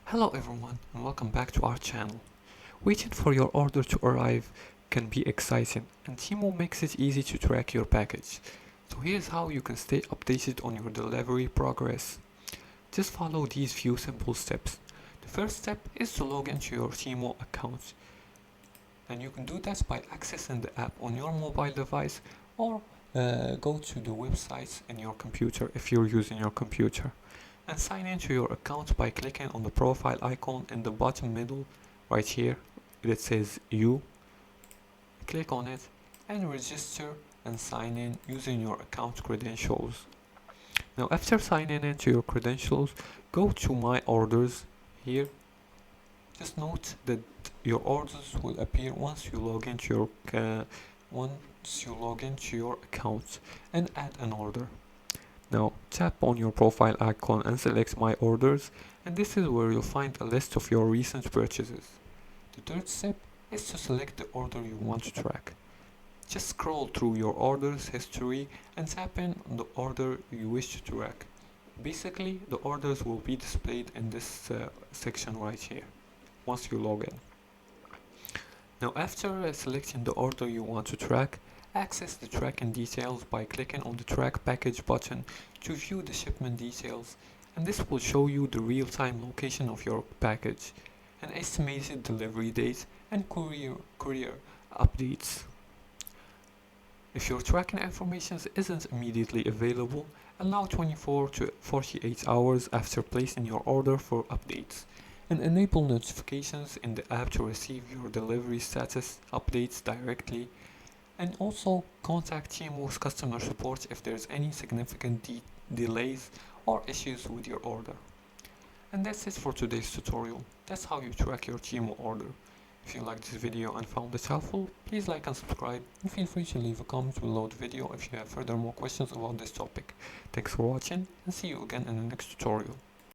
Hello everyone and welcome back to our channel. Waiting for your order to arrive can be exciting, and Temu makes it easy to track your package. So here's how you can stay updated on your delivery progress. Just follow these few simple steps. The first step is to log into your Temu account, and you can do that by accessing the app on your mobile device or go to the websites in your computer if you're using your computer, and sign into your account by clicking on the profile icon in the bottom middle right here. It says you. Click on it and register and sign in using your account credentials. Now after signing into your credentials, go to my orders here. Just note that your orders will appear once you log into your account and add an order. Now tap on your profile icon and select my orders, and this is where you'll find a list of your recent purchases. The third step is to select the order you want to track. Just scroll through your orders history and tap in on the order you wish to track. Basically, the orders will be displayed in this section right here once you log in. Now after selecting the order you want to track, access the tracking details by clicking on the track package button to view the shipment details, and this will show you the real-time location of your package, an estimated delivery date, and courier updates. If your tracking information isn't immediately available, allow 24 to 48 hours after placing your order for updates, and enable notifications in the app to receive your delivery status updates directly, and also contact Temu's customer support if there's any significant delays or issues with your order. And that's it for today's tutorial. That's how you track your Temu order. If you liked this video and found it helpful, please like and subscribe, and feel free to leave a comment below the video if you have further more questions about this topic. Thanks for watching, and see you again in the next tutorial.